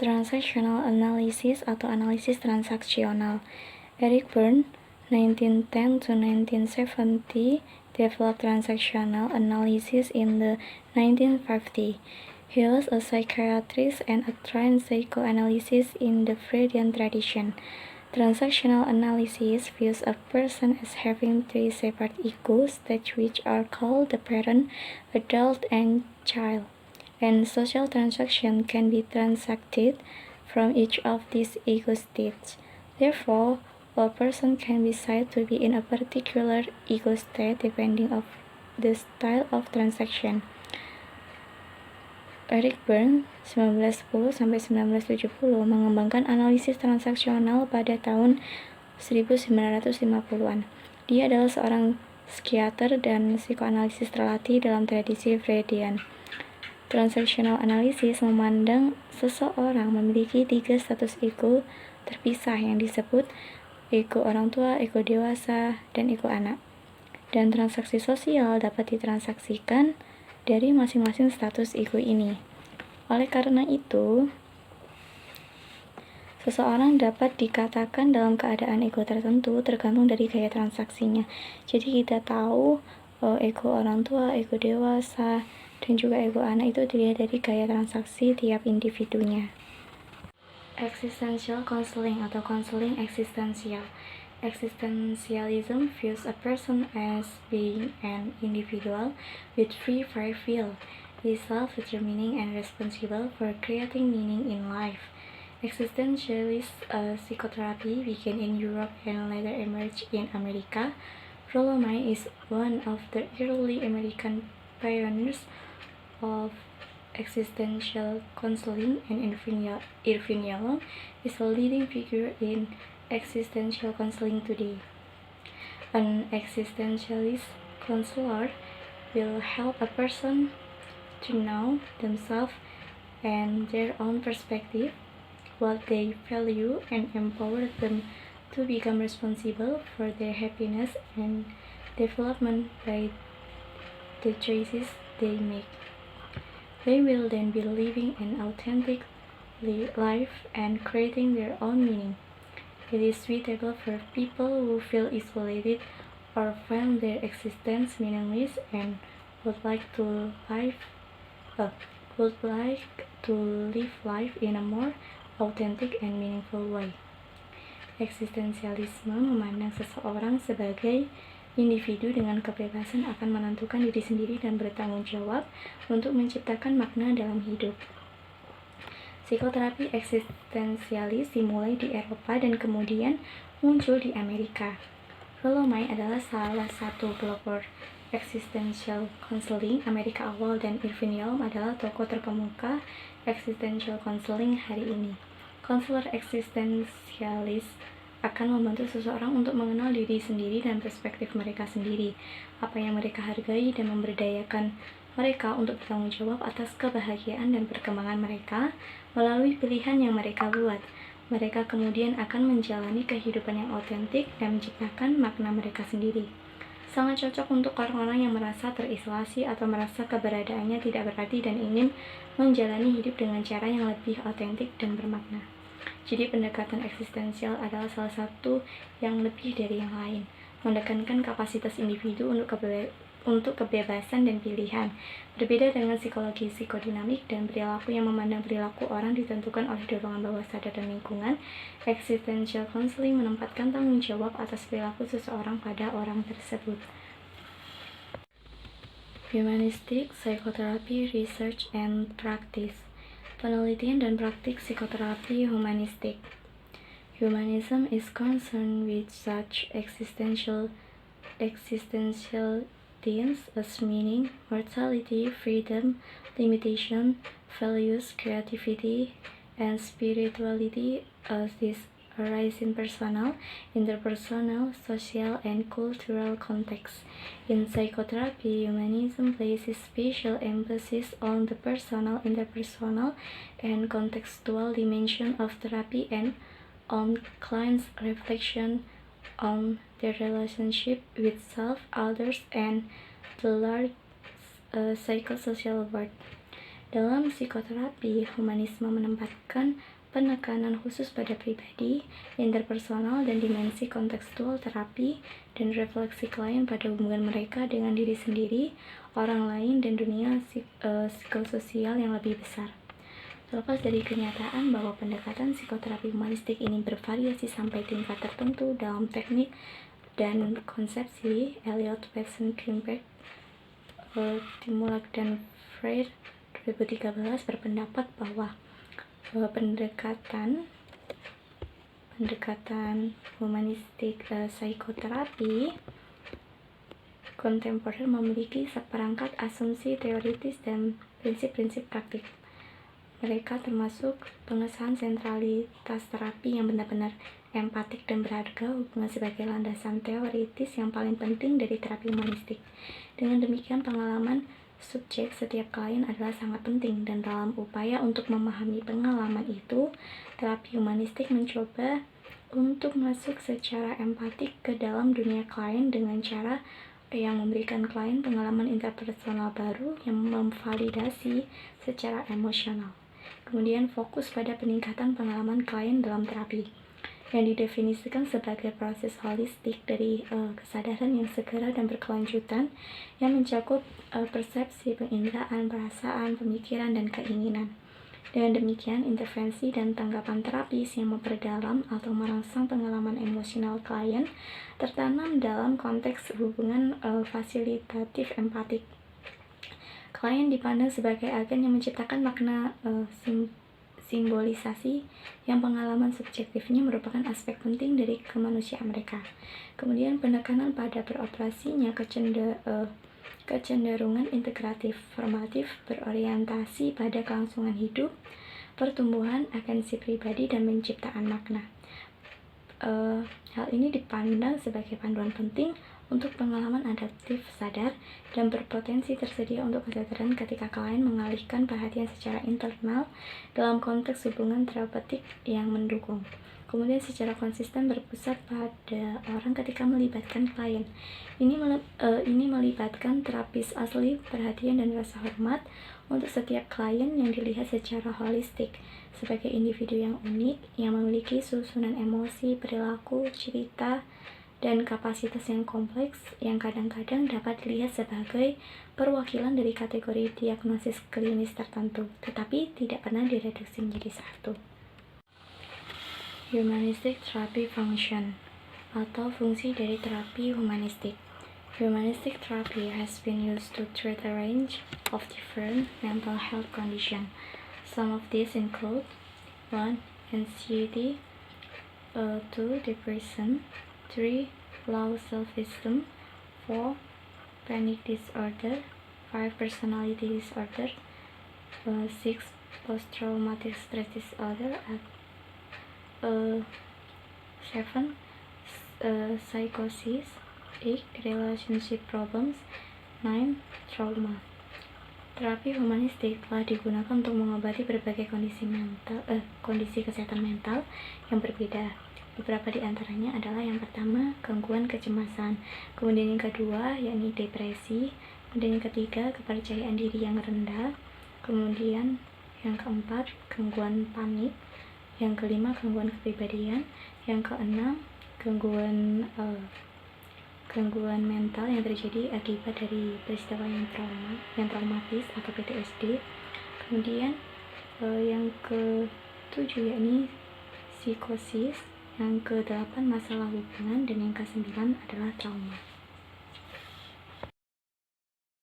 Transactional analysis atau analisis transaksional. Eric Berne, 1910 to 1970, developed transactional analysis in the 1950s. He was a psychiatrist and a trained psychoanalyst in the Freudian tradition. Transactional analysis views a person as having three separate ego states, which are called the parent, adult, and child. And social transaction can be transacted from each of these ego states. Therefore, a person can be said to be in a particular ego state depending on the style of transaction. Eric Berne, 1910-1970, mengembangkan analisis transaksional pada tahun 1950-an. Dia adalah seorang psikiater dan psikoanalisis terlatih dalam tradisi Freudian. Transactional analysis memandang seseorang memiliki tiga status ego terpisah yang disebut ego orang tua, ego dewasa, dan ego anak. Dan transaksi sosial dapat ditransaksikan dari masing-masing status ego ini. Oleh karena itu, seseorang dapat dikatakan dalam keadaan ego tertentu tergantung dari gaya transaksinya. Jadi kita tahu ego orang tua, ego dewasa, dan juga ego anak itu dilihat dari gaya transaksi tiap individunya. Existential counseling atau counseling eksistensial. Existentialism views a person as being an individual with free will. He is self-determining and responsible for creating meaning in life. Existentialist psychotherapy began in Europe and later emerged in America. Rollo May is one of the early American pioneers of existential counseling, and Irvin Yalom is a leading figure in existential counseling today. An existentialist counselor will help a person to know themselves and their own perspective, what they value, and empower them to become responsible for their happiness and development by the choices they make. They will then be living an authentic life and creating their own meaning. It is suitable for people who feel isolated or find their existence meaningless and would like to live life in a more authentic and meaningful way. Eksistensialisme memandang seseorang sebagai individu dengan kebebasan akan menentukan diri sendiri dan bertanggung jawab untuk menciptakan makna dalam hidup. Psikoterapi eksistensialis dimulai di Eropa dan kemudian muncul di Amerika. Rollo May adalah salah satu pelopor existential counseling Amerika awal dan Irvin Yalom adalah tokoh terkemuka existential counseling hari ini. Konselor eksistensialis akan membantu seseorang untuk mengenal diri sendiri dan perspektif mereka sendiri, apa yang mereka hargai, dan memberdayakan mereka untuk bertanggung jawab atas kebahagiaan dan perkembangan mereka melalui pilihan yang mereka buat. Mereka kemudian akan menjalani kehidupan yang otentik dan menciptakan makna mereka sendiri. Sangat cocok untuk orang-orang yang merasa terisolasi atau merasa keberadaannya tidak berarti dan ingin menjalani hidup dengan cara yang lebih otentik dan bermakna. Jadi pendekatan eksistensial adalah salah satu yang lebih dari yang lain, menekankan kapasitas individu untuk kebebasan dan pilihan. Berbeda dengan psikologi psikodinamik dan perilaku yang memandang perilaku orang ditentukan oleh dorongan bawah sadar dan lingkungan, existential counseling menempatkan tanggung jawab atas perilaku seseorang pada orang tersebut. Humanistic Psychotherapy Research and Practice. Penelitian dan praktik psikoterapi humanistik. Humanism is concerned with such existential themes as meaning, mortality, freedom, limitation, values, creativity, and spirituality as these arise in personal, interpersonal, social, and cultural contexts. In psychotherapy, humanism places special emphasis on the personal, interpersonal, and contextual dimension of therapy and on clients' reflection on their relationship with self, others, and the large psychosocial world. Dalam psikoterapi, humanisme menempatkan penekanan khusus pada pribadi, interpersonal, dan dimensi kontekstual terapi, dan refleksi klien pada hubungan mereka dengan diri sendiri, orang lain, dan dunia psikososial yang lebih besar. Terlepas dari kenyataan bahwa pendekatan psikoterapi humanistik ini bervariasi sampai tingkat tertentu dalam teknik dan konsepsi, Eliot, Watson, Greenberg, Timulak, dan Freire 2013 berpendapat bahwa pendekatan humanistik psikoterapi kontemporer memiliki seperangkat asumsi teoritis dan prinsip-prinsip praktik. Mereka termasuk pengesahan sentralitas terapi yang benar-benar empatik dan berharga, hubungan sebagai landasan teoritis yang paling penting dari terapi humanistik. Dengan demikian, pengalaman subjek setiap klien adalah sangat penting, dan dalam upaya untuk memahami pengalaman itu, terapi humanistik mencoba untuk masuk secara empatik ke dalam dunia klien dengan cara yang memberikan klien pengalaman interpersonal baru yang memvalidasi secara emosional. Kemudian fokus pada peningkatan pengalaman klien dalam terapi, yang didefinisikan sebagai proses holistik dari kesadaran yang segera dan berkelanjutan yang mencakup persepsi, penginderaan, perasaan, pemikiran, dan keinginan. Dengan demikian, intervensi dan tanggapan terapis yang memperdalam atau merangsang pengalaman emosional klien tertanam dalam konteks hubungan fasilitatif empatik. Klien dipandang sebagai agen yang menciptakan makna simbolisasi yang pengalaman subjektifnya merupakan aspek penting dari kemanusiaan mereka. Kemudian penekanan pada beroperasinya kecenderungan integratif, formatif, berorientasi pada kelangsungan hidup, pertumbuhan, agensi pribadi, dan penciptaan makna. Hal ini dipandang sebagai panduan penting untuk pengalaman adaptif sadar dan berpotensi tersedia untuk kesadaran ketika klien mengalihkan perhatian secara internal dalam konteks hubungan terapeutik yang mendukung. Kemudian secara konsisten berpusat pada orang ketika melibatkan klien. Ini melibatkan terapis asli, perhatian, dan rasa hormat untuk setiap klien yang dilihat secara holistik sebagai individu yang unik, yang memiliki susunan emosi, perilaku, cerita, dan kapasitas yang kompleks yang kadang-kadang dapat dilihat sebagai perwakilan dari kategori diagnosis klinis tertentu, tetapi tidak pernah direduksi menjadi satu. Humanistic Therapy Function atau fungsi dari terapi humanistik. Humanistic therapy has been used to treat a range of different mental health conditions. Some of these include 1. Anxiety, 2. Depression, 3. Low self-esteem, 4. Panic disorder, 5. Personality disorder, 6. Post-traumatic stress disorder, 7. Psychosis, 8. Relationship problems, 9. Trauma. Terapi humanistik telah digunakan untuk mengobati berbagai kondisi kesehatan mental yang berbeda. Beberapa di antaranya adalah yang pertama, gangguan kecemasan, kemudian yang kedua, yakni depresi, kemudian yang ketiga, kepercayaan diri yang rendah, kemudian yang keempat, gangguan panik, yang kelima, gangguan kepribadian, yang keenam, gangguan mental yang terjadi akibat dari peristiwa yang traumatis atau PTSD. Kemudian yang ke-7 yakni psikosis, yang ke-8 masalah hubungan, dan yang ke-9 adalah trauma.